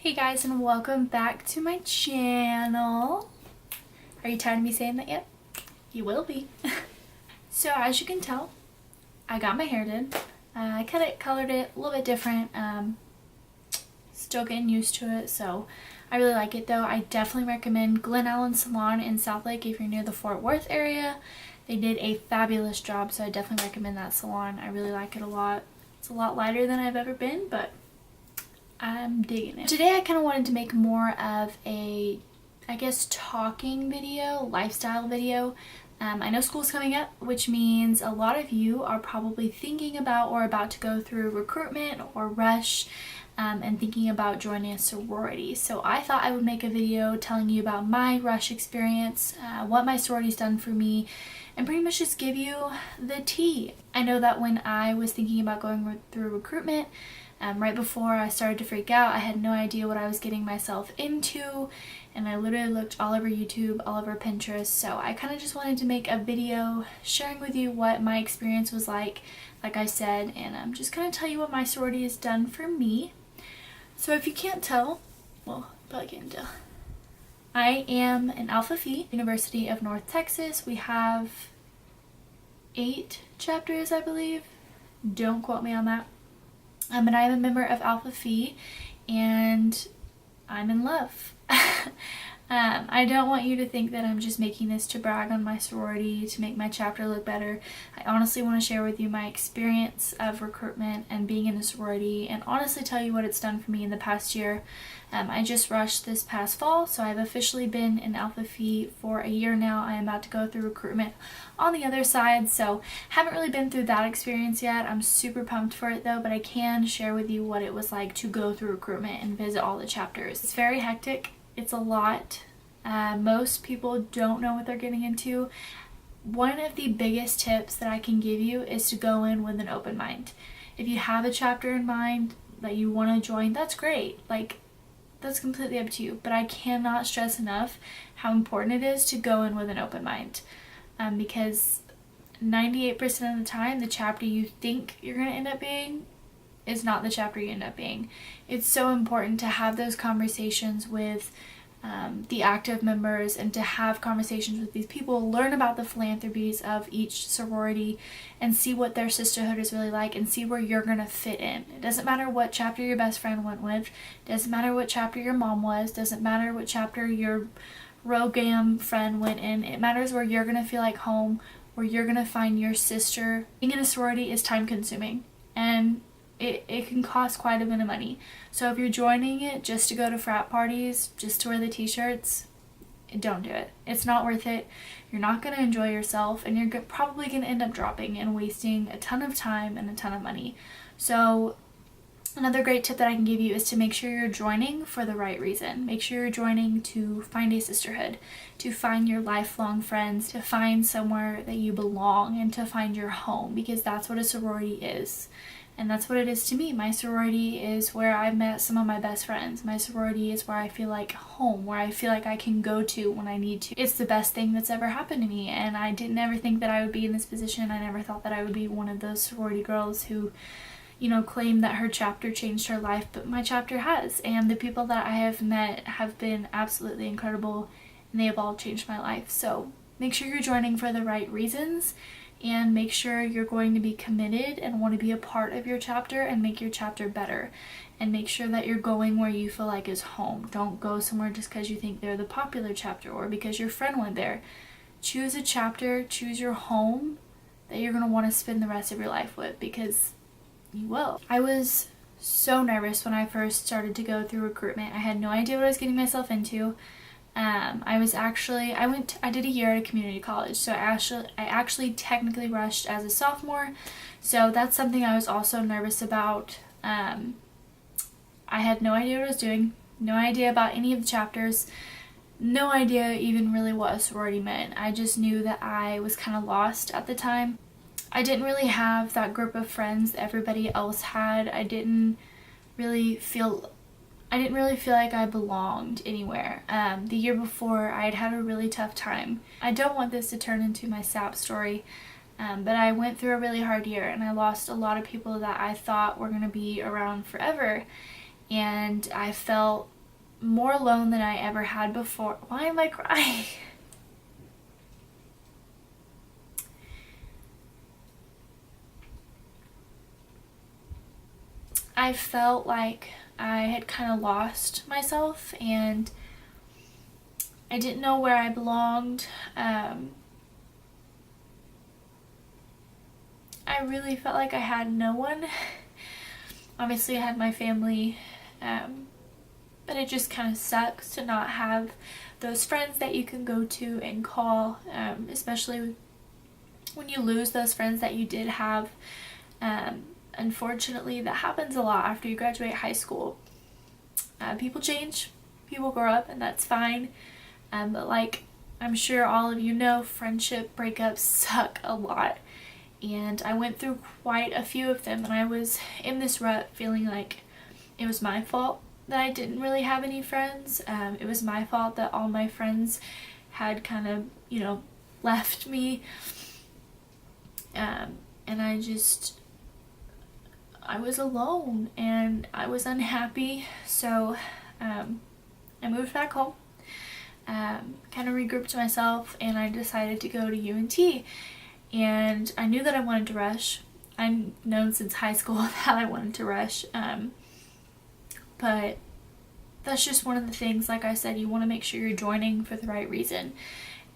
Hey guys, and welcome back to my channel. Are you tired of me saying that yet? You will be. So as you can tell, I got my hair done. I colored it a little bit different. Still getting used to it, so I really like it though. I definitely recommend Glen Allen Salon in Southlake if you're near the Fort Worth area. They did a fabulous job, so I definitely recommend that salon. I really like it a lot. It's a lot lighter than I've ever been, but I'm digging it. Today I kind of wanted to make more of a, I guess, talking video, lifestyle video. I know school's coming up, which means a lot of you are probably thinking about or about to go through recruitment or rush and thinking about joining a sorority. So I thought I would make a video telling you about my rush experience, what my sorority's done for me, and pretty much just give you the tea. I know that when I was thinking about going through recruitment, right before I started to freak out, I had no idea what I was getting myself into, and I literally looked all over YouTube, all over Pinterest, so I kind of just wanted to make a video sharing with you what my experience was like I said, and just kind of tell you what my sorority has done for me. So if you can't tell, well, probably can't tell, I am an Alpha Phi, University of North Texas. We have 8 chapters, I believe. Don't quote me on that. And I am a member of Alpha Phi, and I'm in love. I don't want you to think that I'm just making this to brag on my sorority, to make my chapter look better. I honestly want to share with you my experience of recruitment and being in a sorority, and honestly tell you what it's done for me in the past year. I just rushed this past fall, so I've officially been in Alpha Phi for a year now. I am about to go through recruitment on the other side, so haven't really been through that experience yet. I'm super pumped for it though, but I can share with you what it was like to go through recruitment and visit all the chapters. It's very hectic. It's a lot. Most people don't know what they're getting into. One of the biggest tips that I can give you is to go in with an open mind. If you have a chapter in mind that you want to join, that's great. That's completely up to you, but I cannot stress enough how important it is to go in with an open mind, because 98% of the time the chapter you think you're going to end up being is not the chapter you end up being. It's so important to have those conversations with the active members and to have conversations with these people, learn about the philanthropies of each sorority and see what their sisterhood is really like and see where you're going to fit in. It doesn't matter what chapter your best friend went with, doesn't matter what chapter your mom was, doesn't matter what chapter your Rogam friend went in. It matters where you're going to feel like home, where you're going to find your sister. Being in a sorority is time consuming, and it can cost quite a bit of money. So if you're joining it just to go to frat parties, just to wear the t-shirts, don't do it. It's not worth it. You're not going to enjoy yourself, and you're probably going to end up dropping and wasting a ton of time and a ton of money. So another great tip that I can give you is to make sure you're joining for the right reason. Make sure you're joining to find a sisterhood, to find your lifelong friends, to find somewhere that you belong, and to find your home, because that's what a sorority is. And that's what it is to me. My sorority is where I've met some of my best friends. My sorority is where I feel like home, where I feel like I can go to when I need to. It's the best thing that's ever happened to me, and I didn't ever think that I would be in this position. I never thought that I would be one of those sorority girls who, claim that her chapter changed her life, but my chapter has. And the people that I have met have been absolutely incredible, and they have all changed my life. So make sure you're joining for the right reasons, and make sure you're going to be committed and want to be a part of your chapter and make your chapter better. And make sure that you're going where you feel like is home. Don't go somewhere just because you think they're the popular chapter or because your friend went there. Choose a chapter, choose your home that you're going to want to spend the rest of your life with, because you will. I was so nervous when I first started to go through recruitment. I had no idea what I was getting myself into. I did a year at a community college, so I actually technically rushed as a sophomore, so that's something I was also nervous about. I had no idea what I was doing, no idea about any of the chapters, no idea even really what a sorority meant. I just knew that I was kind of lost at the time. I didn't really have that group of friends that everybody else had. I didn't really feel like I belonged anywhere. The year before, I had a really tough time. I don't want this to turn into my sap story, but I went through a really hard year, and I lost a lot of people that I thought were going to be around forever. And I felt more alone than I ever had before. Why am I crying? I felt like I had kind of lost myself and I didn't know where I belonged. I really felt like I had no one. Obviously I had my family, but it just kind of sucks to not have those friends that you can go to and call, especially when you lose those friends that you did have. Unfortunately, that happens a lot after you graduate high school. People change, people grow up, and that's fine. But like I'm sure all of you know, friendship breakups suck a lot. And I went through quite a few of them, and I was in this rut feeling like it was my fault that I didn't really have any friends. It was my fault that all my friends had kind of, left me. And I was alone and I was unhappy. So I moved back home, kind of regrouped myself, and I decided to go to UNT. And I knew that I wanted to rush. I've known since high school that I wanted to rush. But that's just one of the things, like I said, you want to make sure you're joining for the right reason.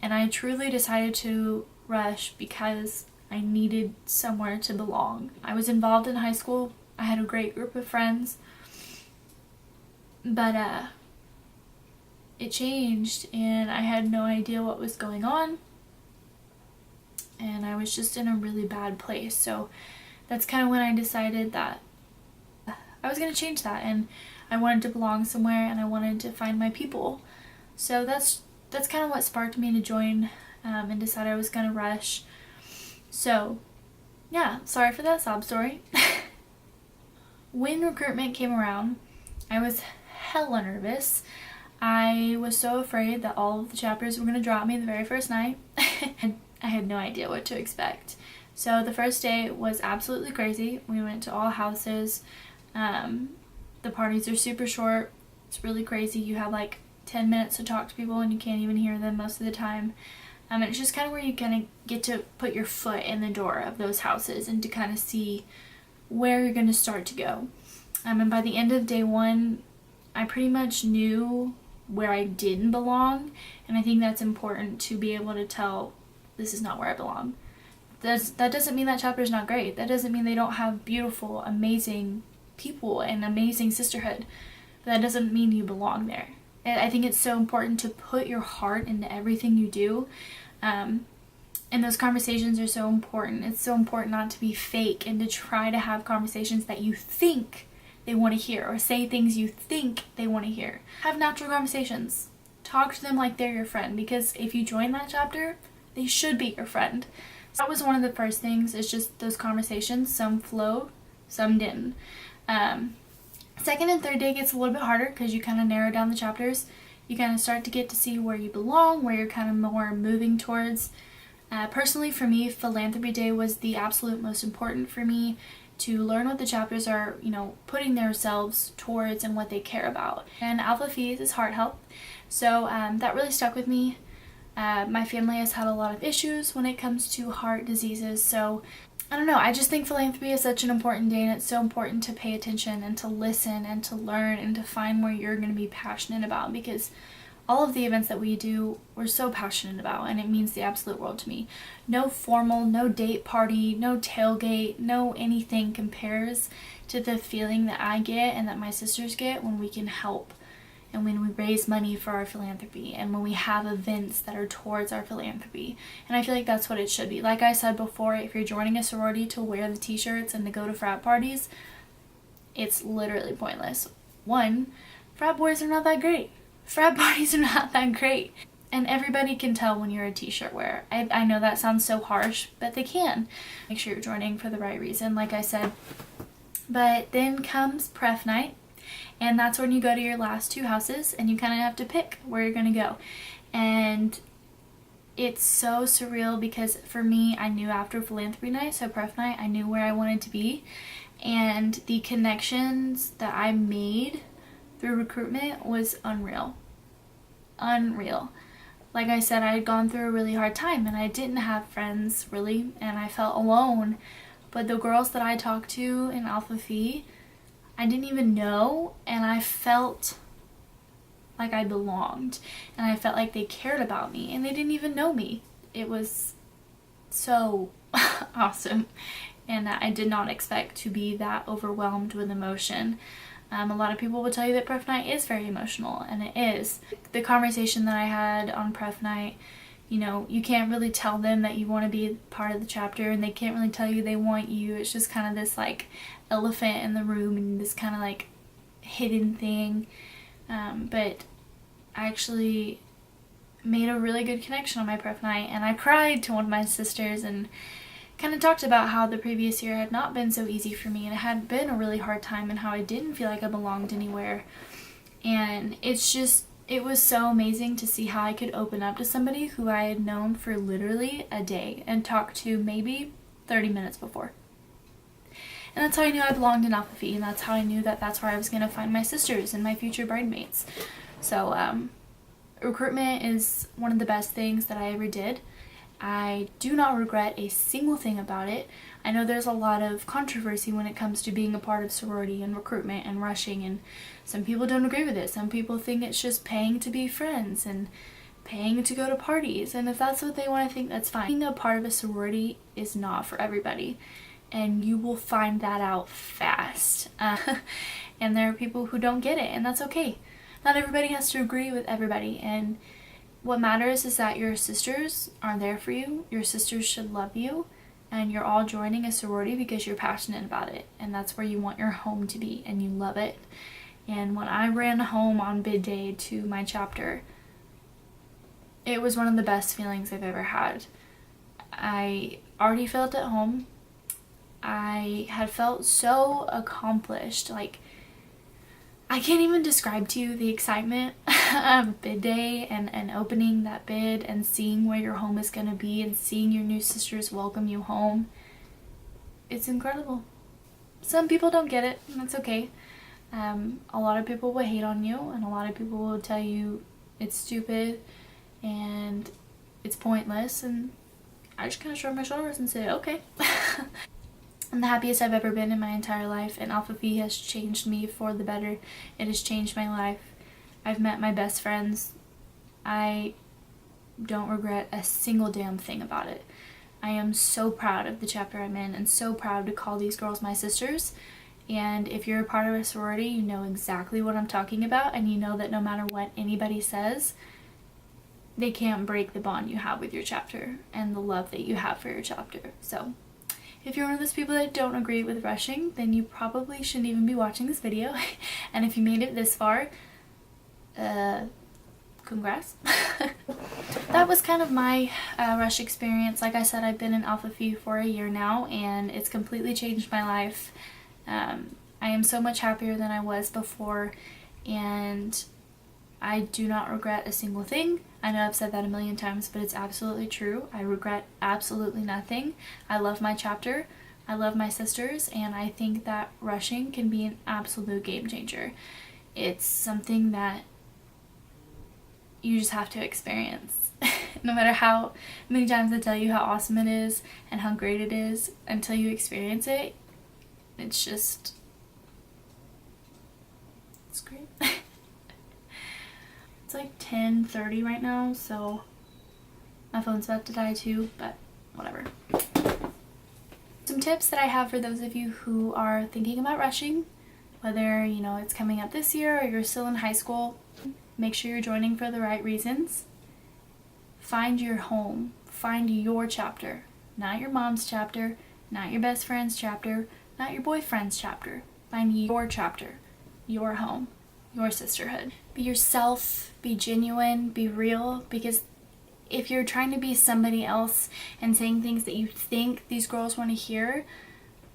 And I truly decided to rush because I needed somewhere to belong. I was involved in high school. I had a great group of friends. But it changed and I had no idea what was going on. And I was just in a really bad place. So that's kind of when I decided that I was going to change that, and I wanted to belong somewhere and I wanted to find my people. So that's kind of what sparked me to join, and decide I was going to rush. So yeah, sorry for that sob story. When recruitment came around, I was hella nervous. I was so afraid that all of the chapters were going to drop me the very first night. I had no idea what to expect. So the first day was absolutely crazy. We went to all houses. The parties are super short. It's really crazy. You have like 10 minutes to talk to people and you can't even hear them most of the time. And it's just kind of where you kind of get to put your foot in the door of those houses and to kind of see where you're going to start to go. And by the end of day one, I pretty much knew where I didn't belong. And I think that's important to be able to tell, this is not where I belong. That doesn't mean that chapter is not great. That doesn't mean they don't have beautiful, amazing people and amazing sisterhood. But that doesn't mean you belong there. And I think it's so important to put your heart into everything you do. And those conversations are so important. It's so important not to be fake and to try to have conversations that you think they want to hear, or say things you think they want to hear. Have natural conversations. Talk to them like they're your friend, because if you join that chapter, they should be your friend. So that was one of the first things, is just those conversations. Some flowed, some didn't. Second and third day gets a little bit harder because you kind of narrow down the chapters. You kind of start to get to see where you belong, where you're kind of more moving towards. Personally for me, Philanthropy Day was the absolute most important for me, to learn what the chapters are, putting themselves towards and what they care about. And Alpha Phi is heart health. So that really stuck with me. My family has had a lot of issues when it comes to heart diseases, so I don't know, I just think philanthropy is such an important day, and it's so important to pay attention and to listen and to learn and to find where you're going to be passionate about, because all of the events that we do, we're so passionate about, and it means the absolute world to me. No formal, no date party, no tailgate, no anything compares to the feeling that I get and that my sisters get when we can help, and when we raise money for our philanthropy, and when we have events that are towards our philanthropy. And I feel like that's what it should be. Like I said before, if you're joining a sorority to wear the t-shirts and to go to frat parties, it's literally pointless. One, frat boys are not that great. Frat parties are not that great. And everybody can tell when you're a t-shirt wearer. I know that sounds so harsh, but they can. Make sure you're joining for the right reason, like I said. But then comes pref night. And that's when you go to your last two houses and you kind of have to pick where you're going to go. And it's so surreal because for me, I knew after philanthropy night, so pref night, I knew where I wanted to be. And the connections that I made through recruitment was unreal. Unreal. Like I said, I had gone through a really hard time and I didn't have friends really, and I felt alone. But the girls that I talked to in Alpha Phi, I didn't even know, and I felt like I belonged, and I felt like they cared about me, and they didn't even know me. It was so awesome, and I did not expect to be that overwhelmed with emotion. A lot of people will tell you that pref night is very emotional, and it is. The conversation that I had on pref night, you know, you can't really tell them that you want to be part of the chapter, and they can't really tell you they want you. It's just kind of this like elephant in the room and this kind of like hidden thing. But I actually made a really good connection on my pref night, and I cried to one of my sisters and kind of talked about how the previous year had not been so easy for me, and it had been a really hard time, and how I didn't feel like I belonged anywhere. And it was so amazing to see how I could open up to somebody who I had known for literally a day and talked to maybe 30 minutes before. And that's how I knew I belonged in Alpha Phi, and that's how I knew that that's where I was going to find my sisters and my future bridesmaids. So recruitment is one of the best things that I ever did. I do not regret a single thing about it. I know there's a lot of controversy when it comes to being a part of sorority and recruitment and rushing, and some people don't agree with it. Some people think it's just paying to be friends and paying to go to parties, and if that's what they want to think, that's fine. Being a part of a sorority is not for everybody, and you will find that out fast. And there are people who don't get it, and that's okay. Not everybody has to agree with everybody, and what matters is that your sisters are there for you. Your sisters should love you, and you're all joining a sorority because you're passionate about it, and that's where you want your home to be, and you love it. And when I ran home on bid day to my chapter, it was one of the best feelings I've ever had. I already felt at home. I had felt so accomplished. Like, I can't even describe to you the excitement of bid day and opening that bid and seeing where your home is going to be and seeing your new sisters welcome you home. It's incredible. Some people don't get it, and that's okay. A lot of people will hate on you, and a lot of people will tell you it's stupid and it's pointless, and I just kind of shrug my shoulders and say, okay. I'm the happiest I've ever been in my entire life, and Alpha Phi has changed me for the better. It has changed my life. I've met my best friends. I don't regret a single damn thing about it. I am so proud of the chapter I'm in, and so proud to call these girls my sisters. And if you're a part of a sorority, you know exactly what I'm talking about, and you know that no matter what anybody says, they can't break the bond you have with your chapter and the love that you have for your chapter. So if you're one of those people that don't agree with rushing, then you probably shouldn't even be watching this video. And if you made it this far, congrats. That was kind of my rush experience. Like I said, I've been in Alpha Phi for a year now, and it's completely changed my life. I am so much happier than I was before, and I do not regret a single thing. I know I've said that a million times, but it's absolutely true. I regret absolutely nothing. I love my chapter. I love my sisters, and I think that rushing can be an absolute game changer. It's something that you just have to experience. No matter how many times I tell you how awesome it is and how great it is, until you experience it, it's great. It's like 10:30 right now, so my phone's about to die too, but whatever. Some tips that I have for those of you who are thinking about rushing, whether you know it's coming up this year or you're still in high school. Make sure you're joining for the right reasons. Find your home. Find your chapter. Not your mom's chapter, not your best friend's chapter, not your boyfriend's chapter. Find your chapter, your home, your sisterhood. Be yourself, be genuine, be real, because if you're trying to be somebody else and saying things that you think these girls want to hear,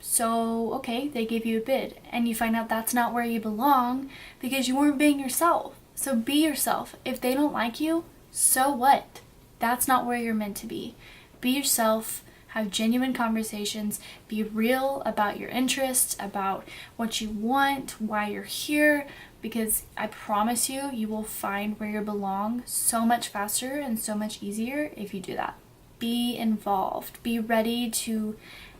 so okay, they give you a bid and you find out that's not where you belong because you weren't being yourself. So be yourself. If they don't like you, so what? That's not where you're meant to be. Be yourself, have genuine conversations, be real about your interests, about what you want, why you're here, because I promise you, you will find where you belong so much faster and so much easier if you do that. Be involved. Be ready to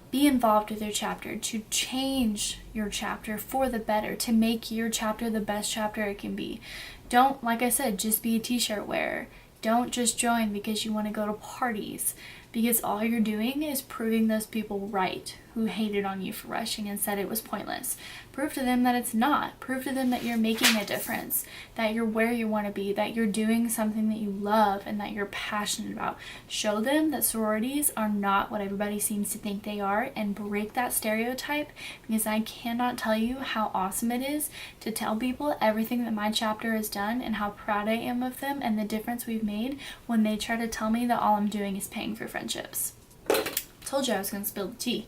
be involved with your chapter, to change your chapter for the better, to make your chapter the best chapter it can be. Don't, like I said, just be a t-shirt wearer. Don't just join because you want to go to parties, because all you're doing is proving those people right who hated on you for rushing and said it was pointless. Prove to them that it's not. Prove to them that you're making a difference, that you're where you want to be, that you're doing something that you love and that you're passionate about. Show them that sororities are not what everybody seems to think they are, and break that stereotype, because I cannot tell you how awesome it is to tell people everything that my chapter has done and how proud I am of them and the difference we've made when they try to tell me that all I'm doing is paying for friendships. Told you I was going to spill the tea.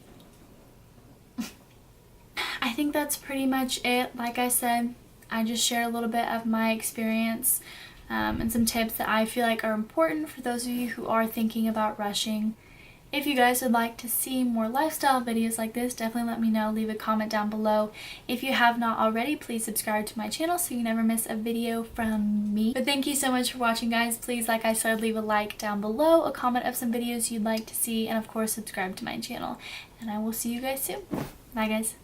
I think that's pretty much it. Like I said, I just shared a little bit of my experience and some tips that I feel like are important for those of you who are thinking about rushing. If you guys would like to see more lifestyle videos like this, definitely let me know. Leave a comment down below. If you have not already, please subscribe to my channel so you never miss a video from me. But thank you so much for watching, guys. Please, like I said, leave a like down below, a comment of some videos you'd like to see, and of course subscribe to my channel. And I will see you guys soon. Bye, guys.